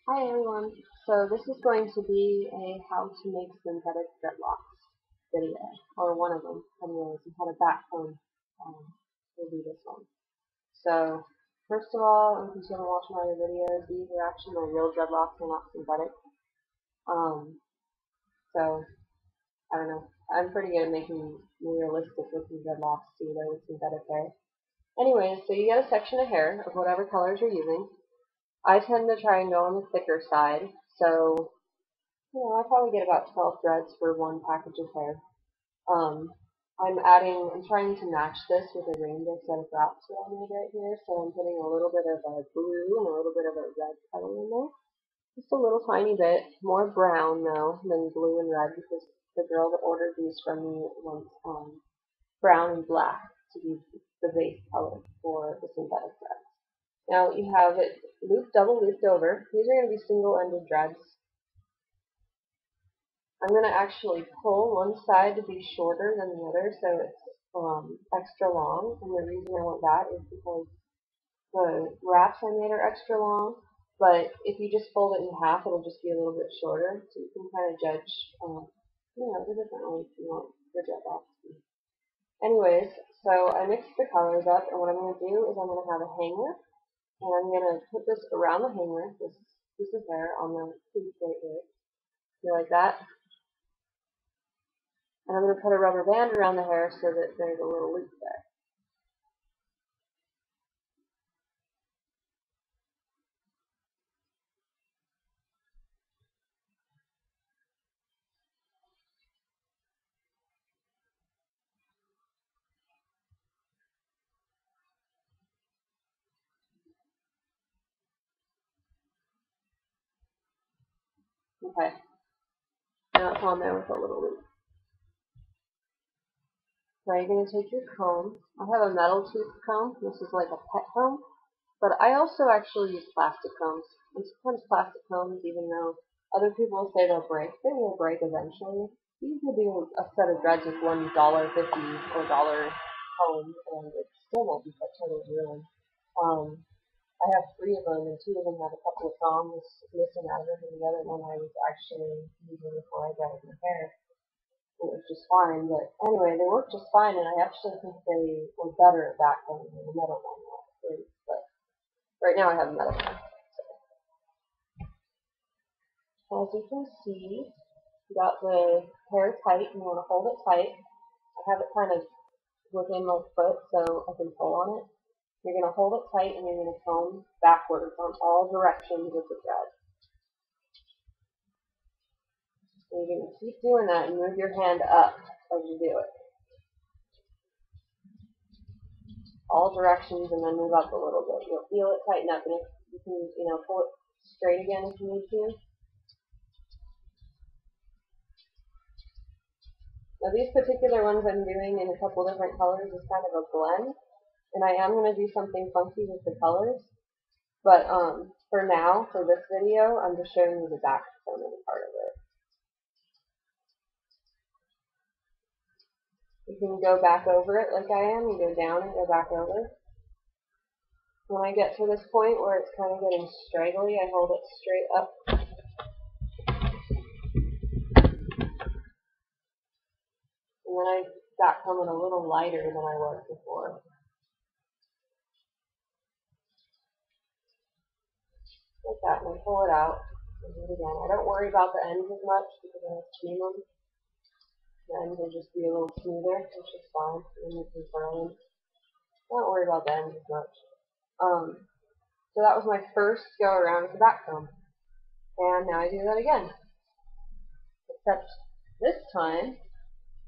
Hi everyone. So this is going to be a how to make synthetic dreadlocks video, or one of them. Anyways, and how to backcomb will be this one. So first of all, in case you haven't watched my other videos, these are actually my real dreadlocks, they're not synthetic. So I don't know. I'm pretty good at making realistic looking dreadlocks too, though with synthetic hair. Anyways, so you get a section of hair of whatever colors you're using. I tend to try and go on the thicker side, so I probably get about 12 threads for one package of hair. Um, I'm trying to match this with a rainbow set of wraps that I made right here, so I'm putting a little bit of a blue and a little bit of a red color in there. Just a little tiny bit, more brown though than blue and red, because the girl that ordered these from me wants brown and black to be the base color for the synthetic threads. Now you have it double looped over. These are going to be single-ended threads. I'm going to actually pull one side to be shorter than the other, so it's extra long. And the reason I want that is because the wraps I made are extra long, but if you just fold it in half, it'll just be a little bit shorter. So you can kind of judge, the different ways you want your dreadlocks to be. Anyways, so I mixed the colors up, and what I'm going to do is I'm going to have a hanger, and I'm going to put this around the hanger, this piece of hair on the piece right here. You like that? And I'm going to put a rubber band around the hair so that there's a little loop there. Okay, now it's on there with a little loop. Now you're going to take your comb. I have a metal tooth comb. This is like a pet comb. But I also actually use plastic combs. And sometimes plastic combs, even though other people say they'll break, they will break eventually. You can do a set of dreads with $1.50 or dollar comb, and it still won't be totally ruined. I have three of them, and two of them have a couple of prongs missing out of it, and the other one I was actually using before I dyed my hair. It was just fine, but anyway, they worked just fine, and I actually think they were better at backcombing than the metal one was. But right now I have a metal one. As you can see, you got the hair tight, and you want to hold it tight. I have it kind of within my foot so I can pull on it. You're going to hold it tight, and you're going to comb backwards on all directions with the thread. And you're going to keep doing that and move your hand up as you do it. All directions, and then move up a little bit. You'll feel it tighten up, and if you can, pull it straight again if you need to. Now these particular ones I'm doing in a couple different colors is kind of a blend, and I am going to do something funky with the colors. But for now, for this video, I'm just showing you the backcombing part of it. You can go back over it like I am. You go down and go back over. When I get to this point where it's kind of getting straggly, I hold it straight up. And then I backcomb it a little lighter than I was before. Like that, and I pull it out and do it again. I don't worry about the ends as much because I have steam them. The ends will just be a little smoother, which is fine. And you can burn them. Don't worry about the ends as much. So that was my first go around with the backcomb. And now I do that again. Except this time,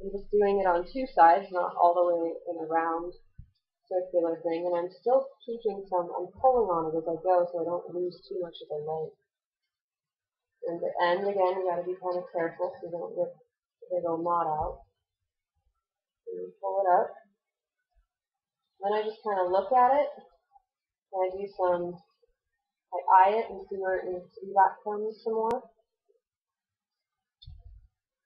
I'm just doing it on two sides, not all the way in a round circular thing. And I'm still I'm pulling on it as I go so I don't lose too much of the length. And the end, again, you gotta be kind of careful so you don't rip the big old knot out. And you pull it up. Then I just kind of look at it. And I do I eye it and see where it needs to be backcombed some more.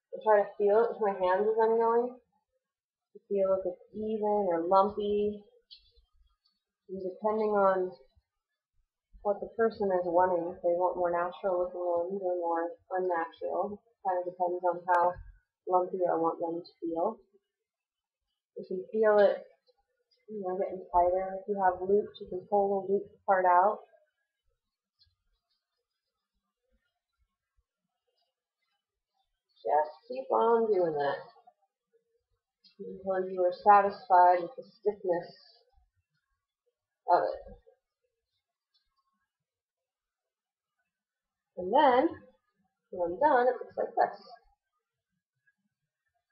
I try to feel it with my hands as I'm going. To feel if it's even or lumpy. And depending on what the person is wanting. If they want more natural looking ones or more unnatural. Kind of depends on how lumpy I want them to feel. You can feel it, getting tighter. If you have loops, you can pull the loop part out. Just keep on doing that until you are satisfied with the stiffness of it. And then, when I'm done, it looks like this.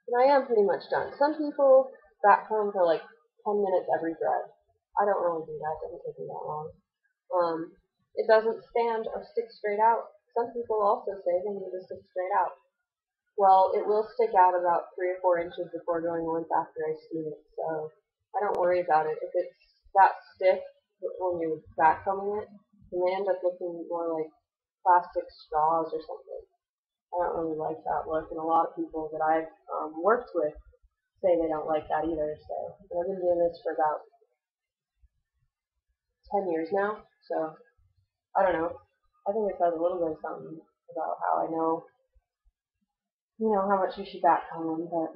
And I am pretty much done. Some people backcomb for like 10 minutes every thread. I don't really do that. It doesn't take me that long. It doesn't stand or stick straight out. Some people also say they need to stick straight out. Well, it will stick out about 3 or 4 inches before going limp after I steam it, so I don't worry about it. If it's that stiff when you're backcombing it, then they end up looking more like plastic straws or something. I don't really like that look, and a lot of people that I've worked with say they don't like that either. So I've been doing this for about 10 years now, so I don't know. I think it says a little bit of something about how I know, how much you should backcomb them. But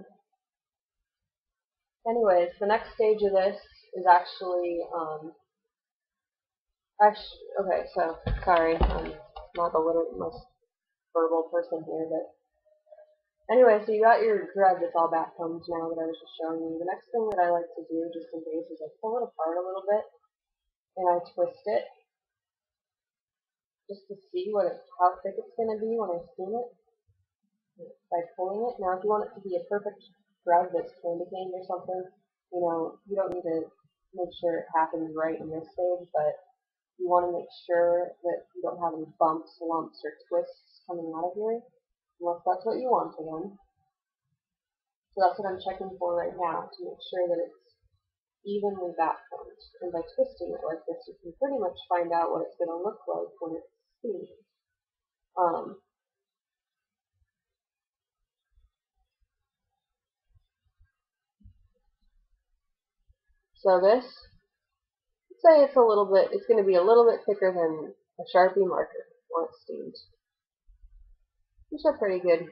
anyways, the next stage of this is okay. So sorry, I'm not the most verbal person here, but anyway, so you got your thread that's all backcombed now that I was just showing you. The next thing that I like to do, just in case, is I pull it apart a little bit and I twist it just to see how thick it's going to be when I steam it by pulling it. Now, if you want it to be a perfect thread that's candy cane or something, you don't need to make sure it happens right in this stage, but you want to make sure that you don't have any bumps, lumps, or twists coming out of here, unless that's what you want again. So that's what I'm checking for right now, to make sure that it's evenly backcombed. And by twisting it like this, you can pretty much find out what it's going to look like when it's steamed. So this, say it's going to be a little bit thicker than a Sharpie marker when it's steamed. Which are pretty good.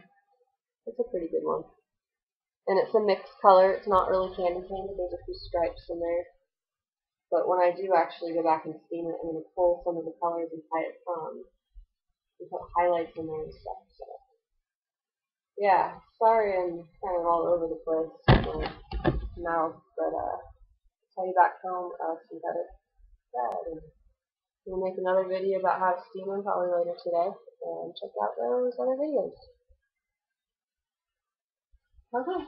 It's a pretty good one. And it's a mixed color. It's not really candy cane, but there's a few stripes in there. But when I do actually go back and steam it, I'm going to pull some of the colors and put highlights in there and stuff. So yeah, sorry I'm kind of all over the place now, but tell you back home synthetic thread. And we'll make another video about how to steam them probably later today, and check out those other videos. Okay.